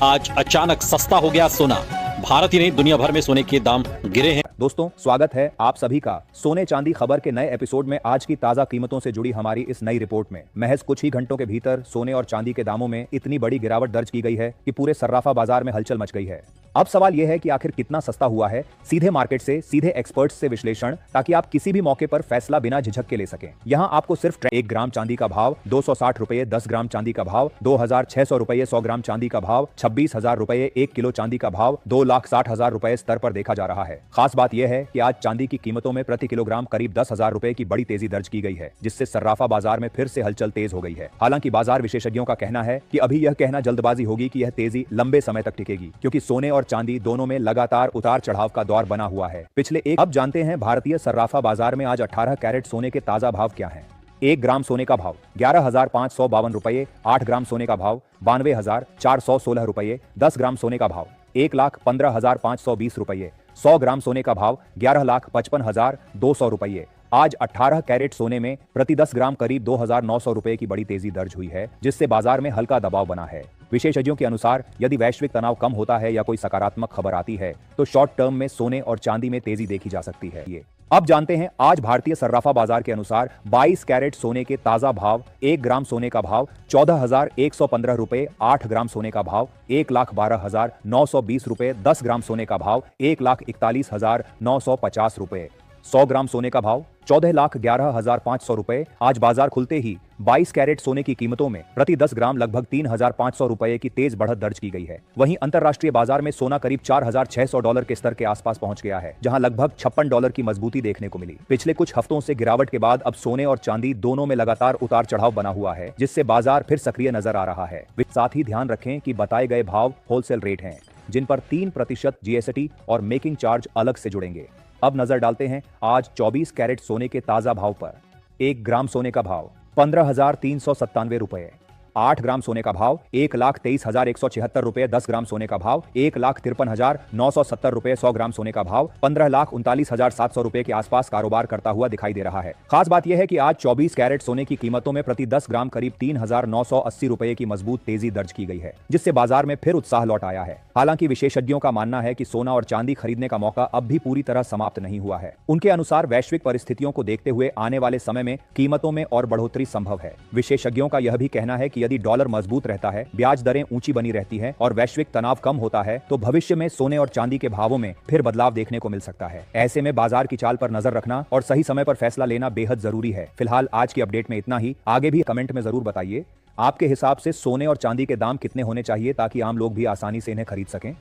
आज अचानक सस्ता हो गया सोना। भारत ही नहीं दुनिया भर में सोने के दाम गिरे हैं। दोस्तों, स्वागत है आप सभी का सोने चांदी खबर के नए एपिसोड में। आज की ताजा कीमतों से जुड़ी हमारी इस नई रिपोर्ट में महज कुछ ही घंटों के भीतर सोने और चांदी के दामों में इतनी बड़ी गिरावट दर्ज की गई है कि पूरे सर्राफा बाजार में हलचल मच गई है। अब सवाल यह है कि आखिर कितना सस्ता हुआ है। सीधे मार्केट से, सीधे एक्सपर्ट्स से विश्लेषण, ताकि आप किसी भी मौके पर फैसला बिना झिझक के ले सकें। यहाँ आपको सिर्फ 1 ग्राम चांदी का भाव 260 रुपए, 10 ग्राम चांदी का भाव 2600 रुपए, 100 ग्राम चांदी का भाव 26,000 रुपए, 1 किलो चांदी का भाव 2,60,000 रुपए स्तर पर देखा जा रहा है। खास बात यह है कि आज चांदी की कीमतों में प्रति किलोग्राम करीब 10,000 रुपए की बड़ी तेजी दर्ज की गई है, जिससे सर्राफा बाजार में फिर से हलचल तेज हो गई है। हालांकि बाजार विशेषज्ञों का कहना है कि अभी यह कहना जल्दबाजी होगी कि यह तेजी लंबे समय तक टिकेगी, क्योंकि सोने और चांदी दोनों में लगातार उतार चढ़ाव का दौर बना हुआ है। अब जानते हैं भारतीय सर्राफा बाजार में आज 18 कैरेट सोने के ताजा भाव क्या हैं। 1 ग्राम सोने का भाव 11,552 रुपए, 8 ग्राम सोने का भाव 92,416 रुपए, 10 ग्राम सोने का भाव 1,15,520 रुपए, 100 ग्राम सोने का भाव 11,55,200 रुपए। आज 18 कैरेट सोने में प्रति 10 ग्राम करीब 2,900 रुपए की बड़ी तेजी दर्ज हुई है, जिससे बाजार में हल्का दबाव बना है। विशेषज्ञों के अनुसार यदि वैश्विक तनाव कम होता है या कोई सकारात्मक खबर आती है तो शॉर्ट टर्म में सोने और चांदी में तेजी देखी जा सकती है। अब जानते हैं आज भारतीय सर्राफा बाजार के अनुसार 22 कैरेट सोने के ताजा भाव। 1 ग्राम सोने का भाव 14,115 रुपए, 8 ग्राम सोने का भाव 1,12,920 रुपए, 10 ग्राम सोने का भाव 1,41,950 रुपए, 100 ग्राम सोने का भाव 14,11,500 रुपए। आज बाजार खुलते ही 22 कैरेट सोने की कीमतों में प्रति 10 ग्राम लगभग 3,500 रुपए की तेज बढ़त दर्ज की गई है। वहीं अंतरराष्ट्रीय बाजार में सोना करीब $4,600 के स्तर के आसपास पहुंच गया है, जहां लगभग $56 की मजबूती देखने को मिली। पिछले कुछ हफ्तों से गिरावट के बाद अब सोने और चांदी दोनों में लगातार उतार चढ़ाव बना हुआ है, जिससे बाजार फिर सक्रिय नजर आ रहा है। साथ ही ध्यान रखें कि बताए गए भाव होलसेल रेट हैं, जिन पर 3% जीएसटी और मेकिंग चार्ज अलग से जुड़ेंगे। अब नजर डालते हैं आज 24 कैरेट सोने के ताजा भाव पर। 1 ग्राम सोने का भाव 15,397 रुपए, 8 ग्राम सोने का भाव 1,23,176 रुपए, 10 ग्राम सोने का भाव 1,53,970 रुपए, 100 ग्राम सोने का भाव 15,39,700 रुपए के आसपास कारोबार करता हुआ दिखाई दे रहा है। खास बात यह है कि आज 24 कैरेट सोने की कीमतों में प्रति 10 ग्राम करीब 3,980 रुपए की मजबूत तेजी दर्ज की गई है, जिससे बाजार में फिर उत्साह लौट आया है। हालांकि विशेषज्ञों का मानना है कि सोना और चांदी खरीदने का मौका अब भी पूरी तरह समाप्त नहीं हुआ है। उनके अनुसार वैश्विक परिस्थितियों को देखते हुए आने वाले समय में कीमतों में और बढ़ोतरी संभव है। विशेषज्ञों का यह भी कहना है कि यदि डॉलर मजबूत रहता है, ब्याज दरें ऊंची बनी रहती है और वैश्विक तनाव कम होता है, तो भविष्य में सोने और चांदी के भावों में फिर बदलाव देखने को मिल सकता है। ऐसे में बाजार की चाल पर नजर रखना और सही समय पर फैसला लेना बेहद जरूरी है। फिलहाल आज की अपडेट में इतना ही। आगे भी कमेंट में जरूर बताइए आपके हिसाब से सोने और चांदी के दाम कितने होने चाहिए, ताकि आम लोग भी आसानी से इन्हें खरीद सकें।